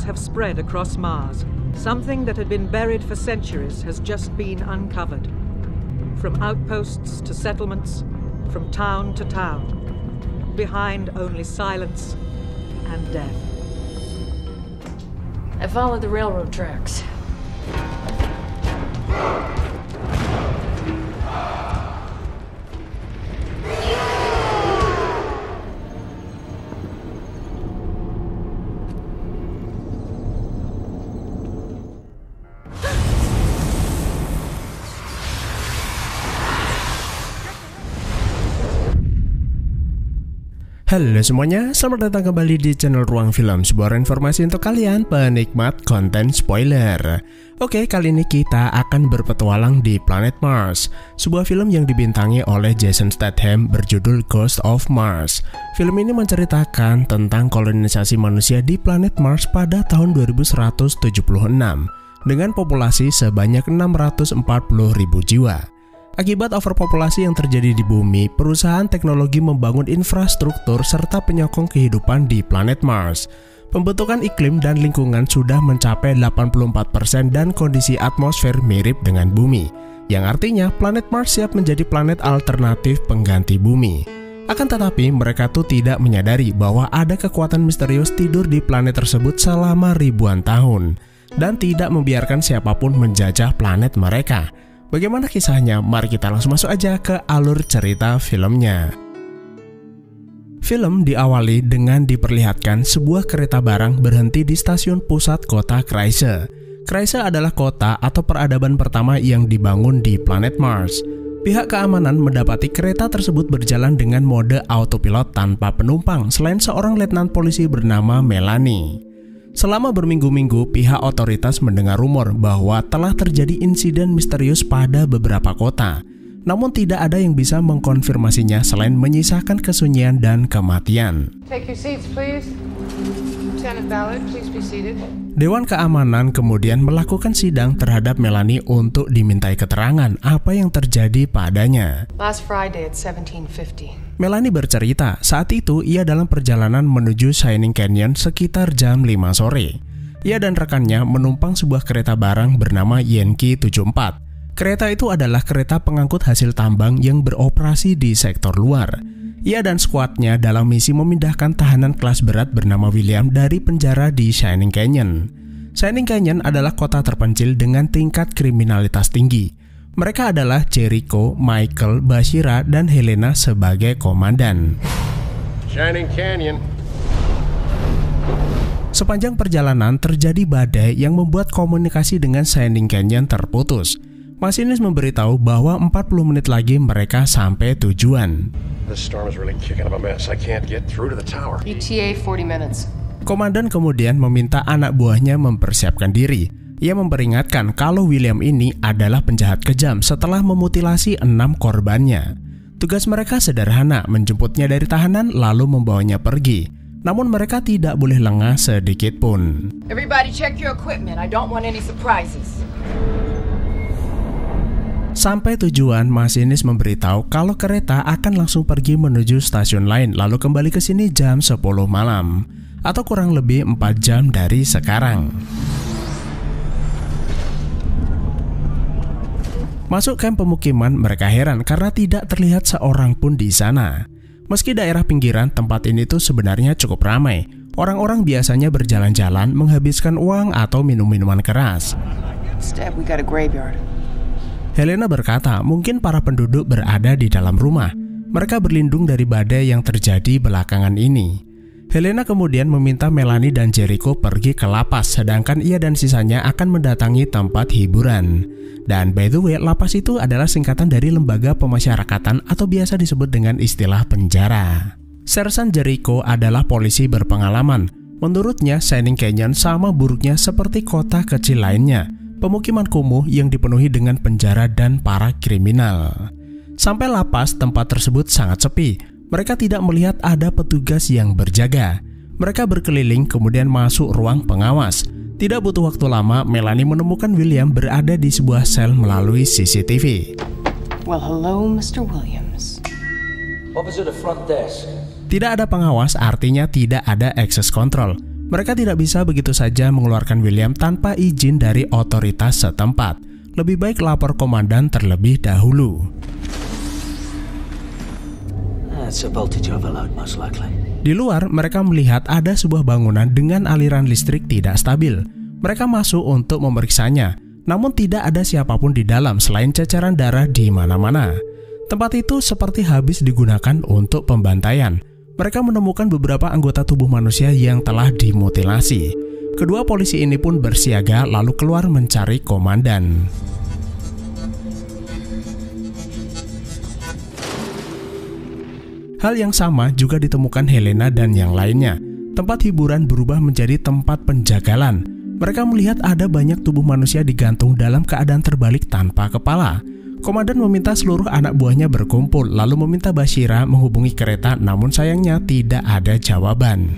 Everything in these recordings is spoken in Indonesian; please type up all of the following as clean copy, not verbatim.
have spread across Mars. Something that had been buried for centuries has just been uncovered. From outposts to settlements, from town to town, behind only silence and death. I followed the railroad tracks. Halo semuanya, selamat datang kembali di channel Ruang Film, sebuah informasi untuk kalian penikmat konten spoiler. Oke, kali ini kita akan berpetualang di planet Mars, sebuah film yang dibintangi oleh Jason Statham berjudul Ghost of Mars. Film ini menceritakan tentang kolonisasi manusia di planet Mars pada tahun 2176 dengan populasi sebanyak 640.000 jiwa. Akibat overpopulasi yang terjadi di bumi, perusahaan teknologi membangun infrastruktur serta penyokong kehidupan di planet Mars. Pembentukan iklim dan lingkungan sudah mencapai 84% dan kondisi atmosfer mirip dengan bumi, yang artinya planet Mars siap menjadi planet alternatif pengganti bumi. Akan tetapi, mereka tuh tidak menyadari bahwa ada kekuatan misterius tidur di planet tersebut selama ribuan tahun, dan tidak membiarkan siapapun menjajah planet mereka. Bagaimana kisahnya? Mari kita langsung masuk aja ke alur cerita filmnya. Film diawali dengan diperlihatkan sebuah kereta barang berhenti di stasiun pusat kota Kreise. Kreise adalah kota atau peradaban pertama yang dibangun di planet Mars. Pihak keamanan mendapati kereta tersebut berjalan dengan mode autopilot tanpa penumpang selain seorang letnan polisi bernama Melanie. Selama berminggu-minggu, pihak otoritas mendengar rumor bahwa telah terjadi insiden misterius pada beberapa kota. Namun tidak ada yang bisa mengkonfirmasinya selain menyisakan kesunyian dan kematian. Take your seats, please. Lieutenant Ballard, please be seated. Dewan keamanan kemudian melakukan sidang terhadap Melanie untuk dimintai keterangan apa yang terjadi padanya. Last Friday at 17:50. Melanie bercerita, saat itu ia dalam perjalanan menuju Shining Canyon sekitar jam 5 sore. Ia dan rekannya menumpang sebuah kereta barang bernama Yankee 74. Kereta itu adalah kereta pengangkut hasil tambang yang beroperasi di sektor luar. Ia dan skuadnya dalam misi memindahkan tahanan kelas berat bernama William dari penjara di Shining Canyon. Shining Canyon adalah kota terpencil dengan tingkat kriminalitas tinggi. Mereka adalah Jericho, Michael, Bashira, dan Helena sebagai komandan. Shining Canyon. Sepanjang perjalanan terjadi badai yang membuat komunikasi dengan Shining Canyon terputus. Masinis memberitahu bahwa 40 menit lagi mereka sampai tujuan. This storm is really kicking up a mess. I can't get through to the tower. ETA 40 minutes. Komandan kemudian meminta anak buahnya mempersiapkan diri. Ia memperingatkan kalau William ini adalah penjahat kejam setelah memutilasi 6 korbannya. Tugas mereka sederhana, menjemputnya dari tahanan lalu membawanya pergi. Namun mereka tidak boleh lengah sedikit pun. Everybody check your equipment. I don't want any surprises. Sampai tujuan, masinis memberitahu kalau kereta akan langsung pergi menuju stasiun lain lalu kembali ke sini jam 10 malam atau kurang lebih 4 jam dari sekarang. Masuk kamp pemukiman, mereka heran karena tidak terlihat seorang pun di sana. Meski daerah pinggiran, tempat ini tuh sebenarnya cukup ramai. Orang-orang biasanya berjalan-jalan, menghabiskan uang atau minum minuman keras. Step, we got a graveyard. Helena berkata, mungkin para penduduk berada di dalam rumah. Mereka berlindung dari badai yang terjadi belakangan ini. Helena kemudian meminta Melanie dan Jericho pergi ke lapas, sedangkan ia dan sisanya akan mendatangi tempat hiburan. Dan by the way, lapas itu adalah singkatan dari lembaga pemasyarakatan atau biasa disebut dengan istilah penjara. Sersan Jericho adalah polisi berpengalaman. Menurutnya, Shining Canyon sama buruknya seperti kota kecil lainnya, pemukiman kumuh yang dipenuhi dengan penjara dan para kriminal. Sampai lapas, tempat tersebut sangat sepi. Mereka tidak melihat ada petugas yang berjaga. Mereka berkeliling kemudian masuk ruang pengawas. Tidak butuh waktu lama, Melanie menemukan William berada di sebuah sel melalui CCTV. Well, hello, Mr. Williams. Officer, the front desk. Tidak ada pengawas artinya tidak ada access control. Mereka tidak bisa begitu saja mengeluarkan William tanpa izin dari otoritas setempat. Lebih baik lapor komandan terlebih dahulu. Di luar, mereka melihat ada sebuah bangunan dengan aliran listrik tidak stabil. Mereka masuk untuk memeriksanya, namun tidak ada siapapun di dalam selain ceceran darah di mana-mana. Tempat itu seperti habis digunakan untuk pembantaian. Mereka menemukan beberapa anggota tubuh manusia yang telah dimutilasi. Kedua polisi ini pun bersiaga lalu keluar mencari komandan. Hal yang sama juga ditemukan Helena dan yang lainnya. Tempat hiburan berubah menjadi tempat penjagalan. Mereka melihat ada banyak tubuh manusia digantung dalam keadaan terbalik tanpa kepala. Komandan meminta seluruh anak buahnya berkumpul, lalu meminta Bashira menghubungi kereta, namun sayangnya tidak ada jawaban.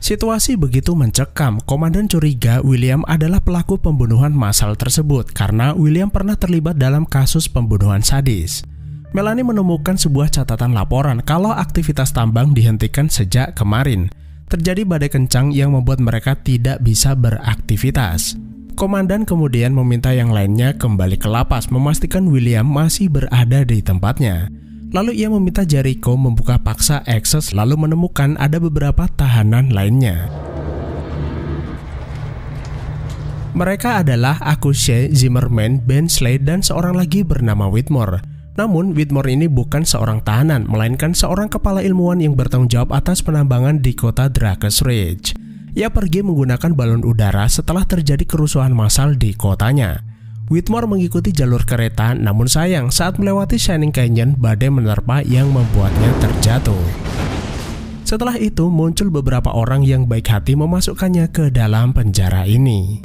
Situasi begitu mencekam. Komandan curiga William adalah pelaku pembunuhan massal tersebut karena William pernah terlibat dalam kasus pembunuhan sadis. Melanie menemukan sebuah catatan laporan kalau aktivitas tambang dihentikan sejak kemarin. Terjadi badai kencang yang membuat mereka tidak bisa beraktivitas. Komandan kemudian meminta yang lainnya kembali ke lapas, memastikan William masih berada di tempatnya. Lalu ia meminta Jericho membuka paksa akses, lalu menemukan ada beberapa tahanan lainnya. Mereka adalah Akuse, Zimmerman, Bensley, dan seorang lagi bernama Whitmore. Namun Whitmore ini bukan seorang tahanan, melainkan seorang kepala ilmuwan yang bertanggung jawab atas penambangan di kota Dracus Ridge. Ia pergi menggunakan balon udara setelah terjadi kerusuhan massal di kotanya. Whitmore mengikuti jalur kereta, namun sayang saat melewati Shining Canyon, badai menerpa yang membuatnya terjatuh. Setelah itu muncul beberapa orang yang baik hati memasukkannya ke dalam penjara ini.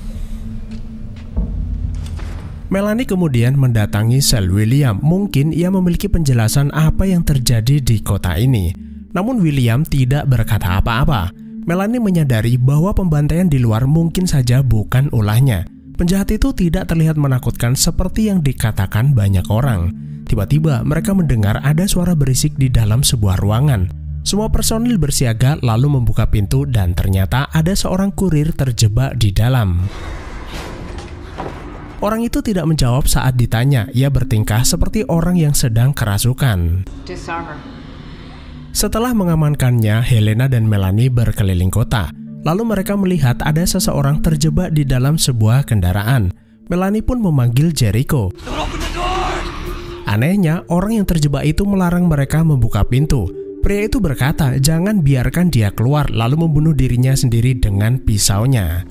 Melanie kemudian mendatangi sel William. Mungkin ia memiliki penjelasan apa yang terjadi di kota ini. Namun William tidak berkata apa-apa. Melanie menyadari bahwa pembantaian di luar mungkin saja bukan ulahnya. Penjahat itu tidak terlihat menakutkan seperti yang dikatakan banyak orang. Tiba-tiba mereka mendengar ada suara berisik di dalam sebuah ruangan. Semua personil bersiaga lalu membuka pintu dan ternyata ada seorang kurir terjebak di dalam. Orang itu tidak menjawab saat ditanya. Ia bertingkah seperti orang yang sedang kerasukan. Setelah mengamankannya, Helena dan Melanie berkeliling kota. Lalu mereka melihat ada seseorang terjebak di dalam sebuah kendaraan. Melanie pun memanggil Jericho. Anehnya, orang yang terjebak itu melarang mereka membuka pintu. Pria itu berkata, jangan biarkan dia keluar, lalu membunuh dirinya sendiri dengan pisaunya.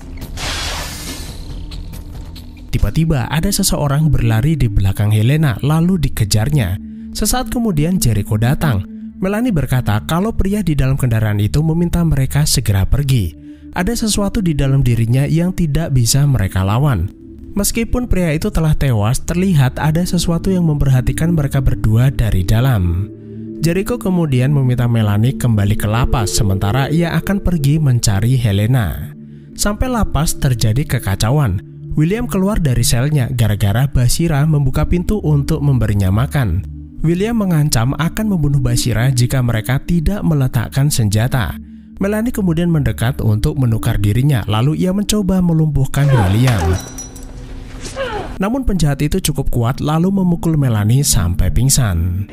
Tiba-tiba ada seseorang berlari di belakang Helena, lalu dikejarnya. Sesaat kemudian Jericho datang. Melanie berkata kalau pria di dalam kendaraan itu meminta mereka segera pergi. Ada sesuatu di dalam dirinya yang tidak bisa mereka lawan. Meskipun pria itu telah tewas, terlihat ada sesuatu yang memperhatikan mereka berdua dari dalam. Jericho kemudian meminta Melanie kembali ke lapas, sementara ia akan pergi mencari Helena. Sampai lapas terjadi kekacauan. William keluar dari selnya gara-gara Bashira membuka pintu untuk memberinya makan. William mengancam akan membunuh Bashira jika mereka tidak meletakkan senjata. Melanie kemudian mendekat untuk menukar dirinya, lalu ia mencoba melumpuhkan William. Namun penjahat itu cukup kuat lalu memukul Melanie sampai pingsan.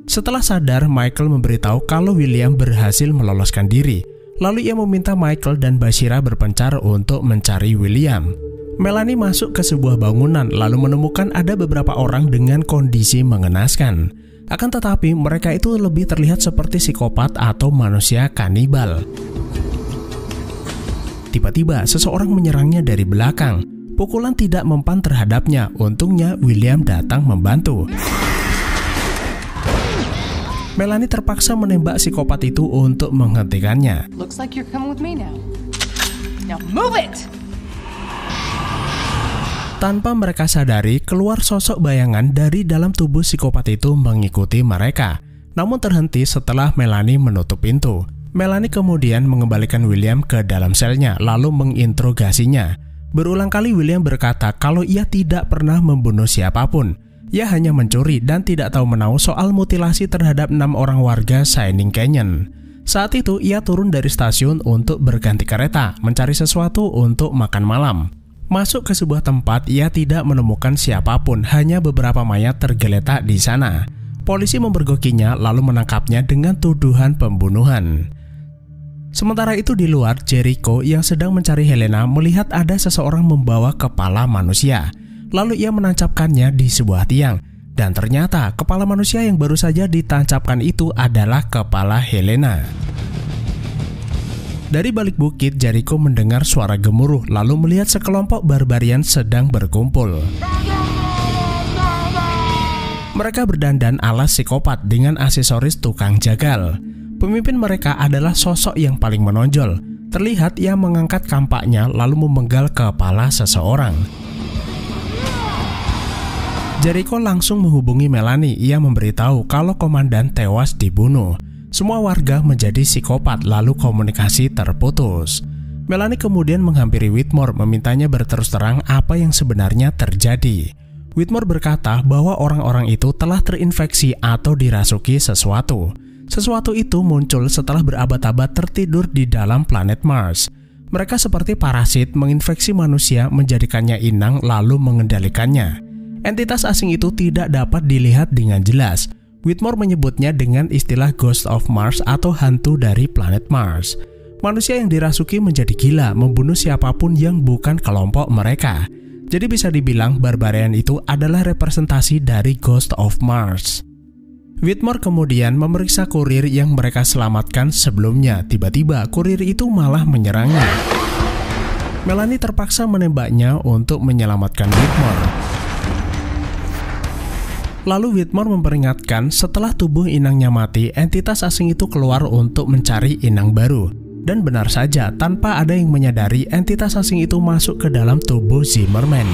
Setelah sadar, Michael memberitahu kalau William berhasil meloloskan diri. Lalu ia meminta Michael dan Bashira berpencar untuk mencari William. Melanie masuk ke sebuah bangunan lalu menemukan ada beberapa orang dengan kondisi mengenaskan. Akan tetapi mereka itu lebih terlihat seperti psikopat atau manusia kanibal. Tiba-tiba seseorang menyerangnya dari belakang. Pukulan tidak mempan terhadapnya. Untungnya William datang membantu. Melanie terpaksa menembak psikopat itu untuk menghentikannya. Looks like you're coming with me now. Now move it! Tanpa mereka sadari, keluar sosok bayangan dari dalam tubuh psikopat itu mengikuti mereka. Namun terhenti setelah Melanie menutup pintu. Melanie kemudian mengembalikan William ke dalam selnya lalu menginterogasinya. Berulang kali William berkata kalau ia tidak pernah membunuh siapapun. Ia hanya mencuri dan tidak tahu menahu soal mutilasi terhadap 6 orang warga Shining Canyon. Saat itu ia turun dari stasiun untuk berganti kereta, mencari sesuatu untuk makan malam. Masuk ke sebuah tempat, ia tidak menemukan siapapun, hanya beberapa mayat tergeletak di sana. Polisi memergokinya lalu menangkapnya dengan tuduhan pembunuhan. Sementara itu di luar, Jericho yang sedang mencari Helena melihat ada seseorang membawa kepala manusia. Lalu ia menancapkannya di sebuah tiang. Dan ternyata kepala manusia yang baru saja ditancapkan itu adalah kepala Helena. Dari balik bukit, Jericho mendengar suara gemuruh lalu melihat sekelompok barbarian sedang berkumpul. Mereka berdandan ala psikopat dengan aksesoris tukang jagal. Pemimpin mereka adalah sosok yang paling menonjol. Terlihat ia mengangkat kampaknya lalu memenggal kepala seseorang. Jericho langsung menghubungi Melanie. Ia memberitahu kalau komandan tewas dibunuh. Semua warga menjadi psikopat lalu komunikasi terputus. Melanie kemudian menghampiri Whitmore memintanya berterus terang apa yang sebenarnya terjadi. Whitmore berkata bahwa orang-orang itu telah terinfeksi atau dirasuki sesuatu. Sesuatu itu muncul setelah berabad-abad tertidur di dalam planet Mars. Mereka seperti parasit menginfeksi manusia, menjadikannya inang lalu mengendalikannya. Entitas asing itu tidak dapat dilihat dengan jelas. Whitmore menyebutnya dengan istilah Ghost of Mars atau hantu dari planet Mars. Manusia yang dirasuki menjadi gila, membunuh siapapun yang bukan kelompok mereka. Jadi bisa dibilang barbarian itu adalah representasi dari Ghost of Mars. Whitmore kemudian memeriksa kurir yang mereka selamatkan sebelumnya. Tiba-tiba kurir itu malah menyerangnya. Melanie terpaksa menembaknya untuk menyelamatkan Whitmore. Lalu Whitmore memperingatkan setelah tubuh inangnya mati, entitas asing itu keluar untuk mencari inang baru. Dan benar saja, tanpa ada yang menyadari, entitas asing itu masuk ke dalam tubuh Zimmerman.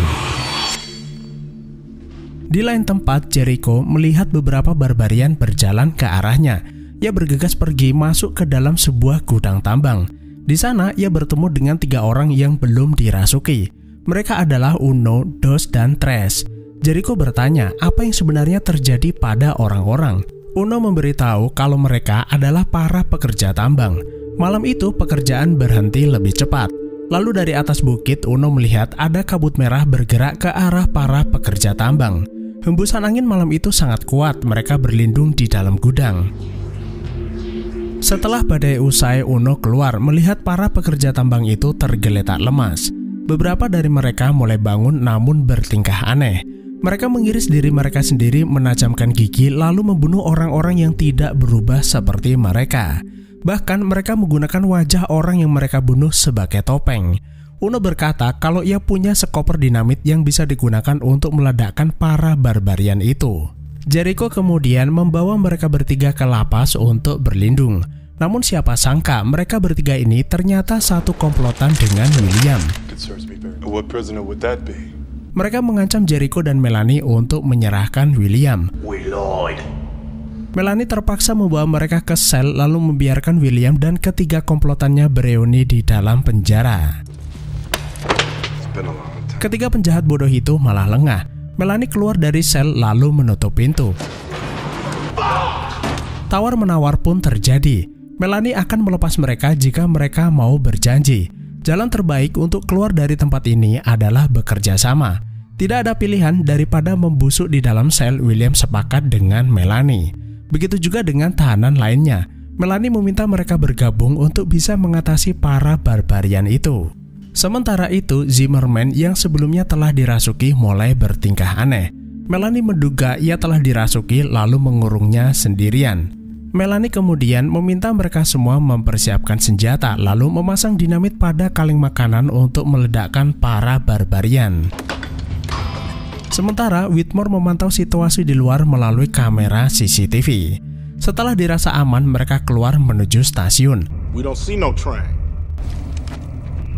Di lain tempat, Jericho melihat beberapa barbarian berjalan ke arahnya. Ia bergegas pergi masuk ke dalam sebuah gudang tambang. Di sana, ia bertemu dengan 3 orang yang belum dirasuki. Mereka adalah Uno, Dos, dan Tres. Jericho bertanya apa yang sebenarnya terjadi pada orang-orang. Uno memberitahu kalau mereka adalah para pekerja tambang. Malam itu pekerjaan berhenti lebih cepat. Lalu dari atas bukit, Uno melihat ada kabut merah bergerak ke arah para pekerja tambang. Hembusan angin malam itu sangat kuat, mereka berlindung di dalam gudang. Setelah badai usai, Uno keluar melihat para pekerja tambang itu tergeletak lemas. Beberapa dari mereka mulai bangun namun bertingkah aneh. Mereka mengiris diri mereka sendiri, menajamkan gigi, lalu membunuh orang-orang yang tidak berubah seperti mereka. Bahkan mereka menggunakan wajah orang yang mereka bunuh sebagai topeng. Uno berkata kalau ia punya sekoper dinamit yang bisa digunakan untuk meledakkan para barbarian itu. Jericho kemudian membawa mereka bertiga ke lapas untuk berlindung. Namun siapa sangka mereka bertiga ini ternyata satu komplotan dengan William. What prisoner would that be? Mereka mengancam Jericho dan Melanie untuk menyerahkan William. Melanie terpaksa membawa mereka ke sel lalu membiarkan William dan ketiga komplotannya bereuni di dalam penjara. Ketiga penjahat bodoh itu malah lengah. Melanie keluar dari sel lalu menutup pintu. Tawar-menawar pun terjadi. Melanie akan melepas mereka jika mereka mau berjanji. Jalan terbaik untuk keluar dari tempat ini adalah bekerja sama. Tidak ada pilihan daripada membusuk di dalam sel. William sepakat dengan Melanie. Begitu juga dengan tahanan lainnya. Melanie meminta mereka bergabung untuk bisa mengatasi para barbarian itu. Sementara itu, Zimmerman yang sebelumnya telah dirasuki mulai bertingkah aneh. Melanie menduga ia telah dirasuki lalu mengurungnya sendirian. Melanie kemudian meminta mereka semua mempersiapkan senjata lalu memasang dinamit pada kaleng makanan untuk meledakkan para barbarian. Sementara Whitmore memantau situasi di luar melalui kamera CCTV. Setelah dirasa aman, mereka keluar menuju stasiun. We don't see no train.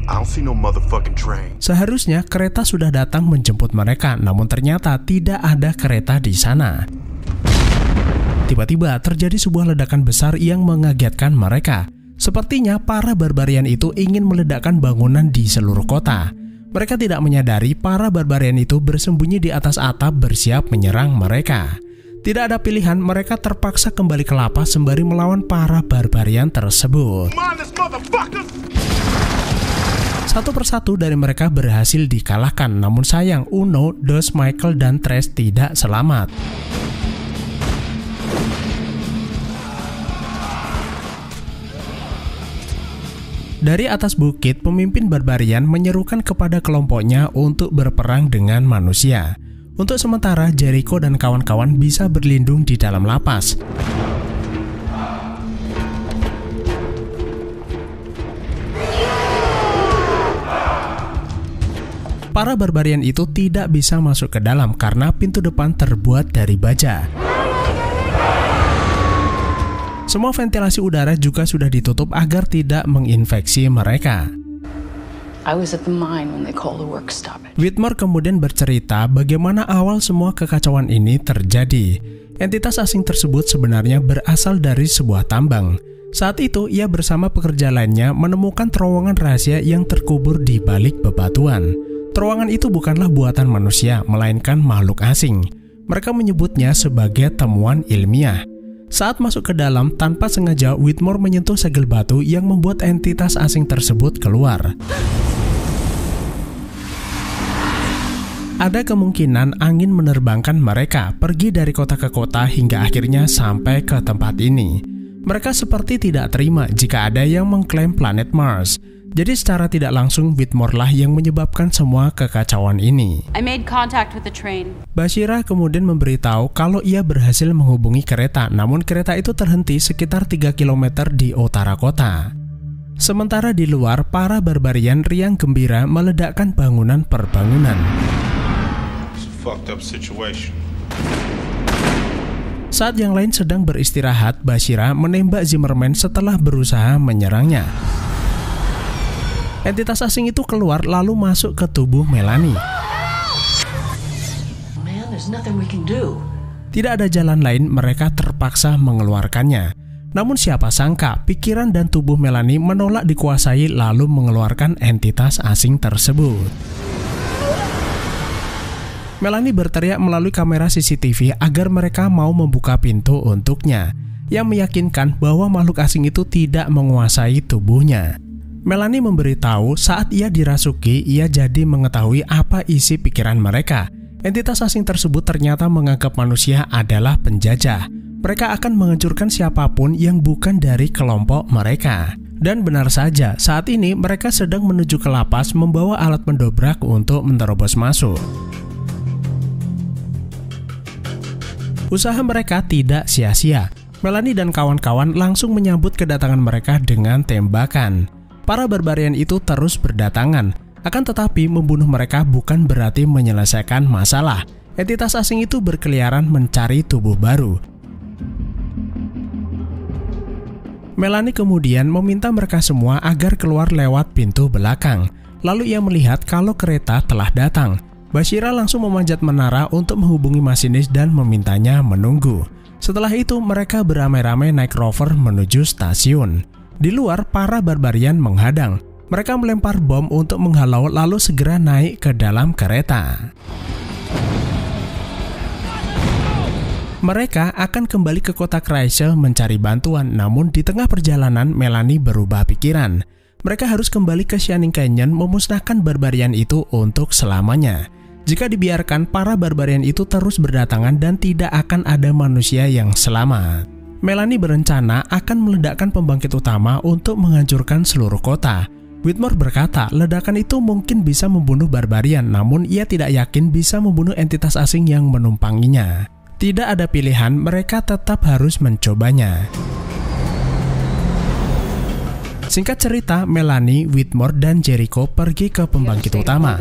I don't see no motherfucking train. Seharusnya kereta sudah datang menjemput mereka, namun ternyata tidak ada kereta di sana. Tiba-tiba terjadi sebuah ledakan besar yang mengagetkan mereka. Sepertinya para barbarian itu ingin meledakkan bangunan di seluruh kota. Mereka tidak menyadari para barbarian itu bersembunyi di atas atap bersiap menyerang mereka. Tidak ada pilihan, mereka terpaksa kembali ke lapas sembari melawan para barbarian tersebut. Satu persatu dari mereka berhasil dikalahkan, namun sayang Uno, Dos, Michael, dan Tres tidak selamat. Dari atas bukit, pemimpin barbarian menyerukan kepada kelompoknya untuk berperang dengan manusia. Untuk sementara, Jericho dan kawan-kawan bisa berlindung di dalam lapas. Para barbarian itu tidak bisa masuk ke dalam karena pintu depan terbuat dari baja. Semua ventilasi udara juga sudah ditutup agar tidak menginfeksi mereka. Whitmore kemudian bercerita bagaimana awal semua kekacauan ini terjadi. Entitas asing tersebut sebenarnya berasal dari sebuah tambang. Saat itu, ia bersama pekerja lainnya menemukan terowongan rahasia yang terkubur di balik bebatuan. Terowongan itu bukanlah buatan manusia, melainkan makhluk asing. Mereka menyebutnya sebagai temuan ilmiah. Saat masuk ke dalam, tanpa sengaja Whitmore menyentuh segel batu yang membuat entitas asing tersebut keluar. Ada kemungkinan angin menerbangkan mereka pergi dari kota ke kota hingga akhirnya sampai ke tempat ini. Mereka seperti tidak terima jika ada yang mengklaim planet Mars. Jadi secara tidak langsung Whitmore lah yang menyebabkan semua kekacauan ini. I made contact with the train. Bashira kemudian memberitahu kalau ia berhasil menghubungi kereta, namun kereta itu terhenti sekitar 3 km di utara kota. Sementara di luar, para barbarian riang gembira meledakkan bangunan per bangunan. Saat yang lain sedang beristirahat, Bashira menembak Zimmerman setelah berusaha menyerangnya. Entitas asing itu keluar lalu masuk ke tubuh Melanie. Tidak ada jalan lain, mereka terpaksa mengeluarkannya. Namun siapa sangka, pikiran dan tubuh Melanie menolak dikuasai lalu mengeluarkan entitas asing tersebut. Melanie berteriak melalui kamera CCTV agar mereka mau membuka pintu untuknya, yang meyakinkan bahwa makhluk asing itu tidak menguasai tubuhnya. Melanie memberitahu saat ia dirasuki, ia jadi mengetahui apa isi pikiran mereka. Entitas asing tersebut ternyata menganggap manusia adalah penjajah. Mereka akan menghancurkan siapapun yang bukan dari kelompok mereka. Dan benar saja, saat ini mereka sedang menuju ke lapas membawa alat mendobrak untuk menerobos masuk. Usaha mereka tidak sia-sia. Melanie dan kawan-kawan langsung menyambut kedatangan mereka dengan tembakan. Para barbarian itu terus berdatangan. Akan tetapi membunuh mereka bukan berarti menyelesaikan masalah. Entitas asing itu berkeliaran mencari tubuh baru. Melanie kemudian meminta mereka semua agar keluar lewat pintu belakang. Lalu ia melihat kalau kereta telah datang. Bashira langsung memanjat menara untuk menghubungi masinis dan memintanya menunggu. Setelah itu mereka beramai-ramai naik rover menuju stasiun. Di luar, para barbarian menghadang. Mereka melempar bom untuk menghalau lalu segera naik ke dalam kereta. Mereka akan kembali ke kota Kreisel mencari bantuan, namun di tengah perjalanan Melanie berubah pikiran. Mereka harus kembali ke Shining Canyon memusnahkan barbarian itu untuk selamanya. Jika dibiarkan, para barbarian itu terus berdatangan dan tidak akan ada manusia yang selamat. Melanie berencana akan meledakkan pembangkit utama untuk menghancurkan seluruh kota. Whitmore berkata ledakan itu mungkin bisa membunuh barbarian, namun ia tidak yakin bisa membunuh entitas asing yang menumpanginya. Tidak ada pilihan, mereka tetap harus mencobanya. Singkat cerita, Melanie, Whitmore, dan Jericho pergi ke pembangkit utama.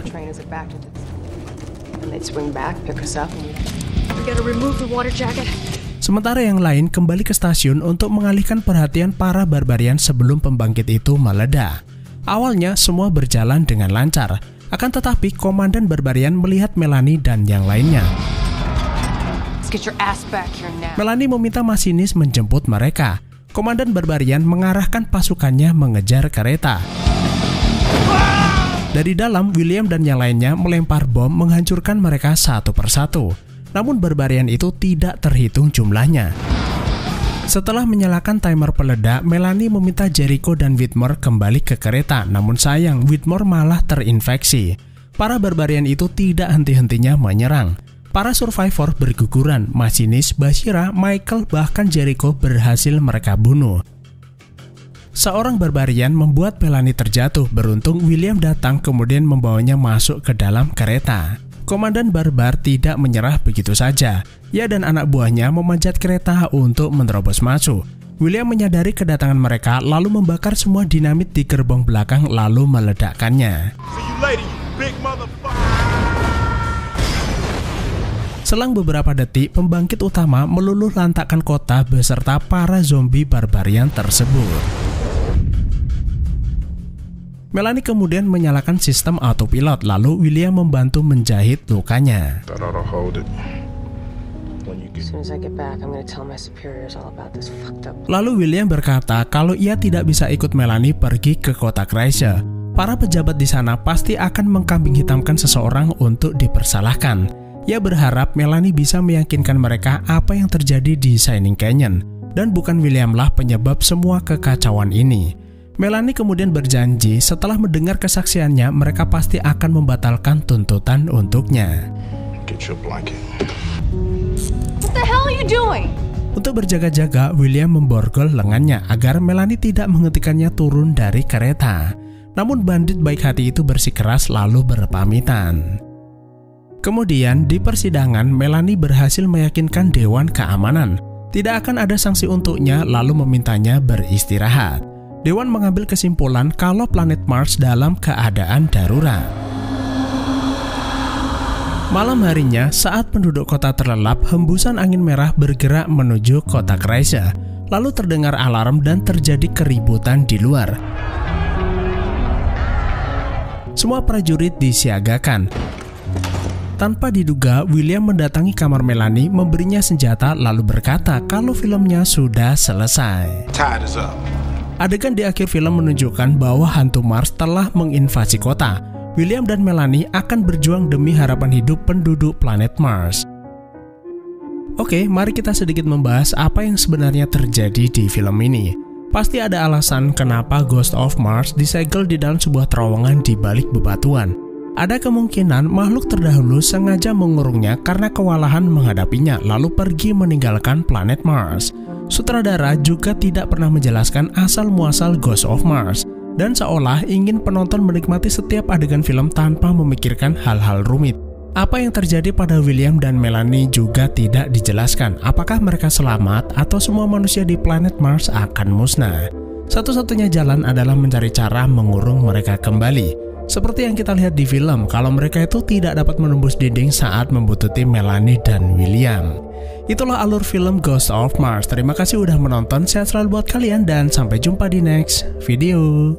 Sementara yang lain kembali ke stasiun untuk mengalihkan perhatian para barbarian sebelum pembangkit itu meledak. Awalnya semua berjalan dengan lancar, akan tetapi komandan barbarian melihat Melanie dan yang lainnya. Melanie meminta masinis menjemput mereka. Komandan barbarian mengarahkan pasukannya mengejar kereta. Dari dalam, William dan yang lainnya melempar bom menghancurkan mereka satu persatu. Namun barbarian itu tidak terhitung jumlahnya. Setelah menyalakan timer peledak, Melanie meminta Jericho dan Whitmore kembali ke kereta. Namun sayang, Whitmore malah terinfeksi. Para barbarian itu tidak henti-hentinya menyerang. Para survivor berguguran, masinis, Bashira, Michael, bahkan Jericho berhasil mereka bunuh. Seorang barbarian membuat Melanie terjatuh. Beruntung William datang kemudian membawanya masuk ke dalam kereta. Komandan barbar tidak menyerah begitu saja. Ia dan anak buahnya memanjat kereta untuk menerobos masuk. William menyadari kedatangan mereka lalu membakar semua dinamit di gerbong belakang lalu meledakkannya. Selang beberapa detik, pembangkit utama meluluh lantakkan kota beserta para zombie barbarian tersebut. Melanie kemudian menyalakan sistem autopilot, lalu William membantu menjahit lukanya. Lalu William berkata kalau ia tidak bisa ikut Melanie pergi ke kota Kreisel. Para pejabat di sana pasti akan mengkambing hitamkan seseorang untuk dipersalahkan. Ia berharap Melanie bisa meyakinkan mereka apa yang terjadi di Shining Canyon, dan bukan Williamlah penyebab semua kekacauan ini. Melanie kemudian berjanji setelah mendengar kesaksiannya mereka pasti akan membatalkan tuntutan untuknya. What the hell are you doing? Untuk berjaga-jaga, William memborgol lengannya agar Melanie tidak menghentikannya turun dari kereta. Namun bandit baik hati itu bersikeras lalu berpamitan. Kemudian di persidangan, Melanie berhasil meyakinkan Dewan Keamanan tidak akan ada sanksi untuknya lalu memintanya beristirahat. Dewan mengambil kesimpulan kalau planet Mars dalam keadaan darurat. Malam harinya, saat penduduk kota terlelap, hembusan angin merah bergerak menuju kota Kreisel. Lalu terdengar alarm dan terjadi keributan di luar. Semua prajurit disiagakan. Tanpa diduga, William mendatangi kamar Melanie, memberinya senjata lalu berkata kalau filmnya sudah selesai. Tide is up. Adegan di akhir film menunjukkan bahwa hantu Mars telah menginvasi kota. William dan Melanie akan berjuang demi harapan hidup penduduk planet Mars. Oke, mari kita sedikit membahas apa yang sebenarnya terjadi di film ini. Pasti ada alasan kenapa Ghost of Mars disegel di dalam sebuah terowongan di balik bebatuan. Ada kemungkinan makhluk terdahulu sengaja mengurungnya karena kewalahan menghadapinya lalu pergi meninggalkan planet Mars. Sutradara juga tidak pernah menjelaskan asal-muasal Ghost of Mars dan seolah ingin penonton menikmati setiap adegan film tanpa memikirkan hal-hal rumit. Apa yang terjadi pada William dan Melanie juga tidak dijelaskan. Apakah mereka selamat atau semua manusia di planet Mars akan musnah? Satu-satunya jalan adalah mencari cara mengurung mereka kembali. Seperti yang kita lihat di film, kalau mereka itu tidak dapat menembus dinding saat membututi Melanie dan William. Itulah alur film Ghost of Mars. Terima kasih udah menonton, sehat selalu buat kalian dan sampai jumpa di next video.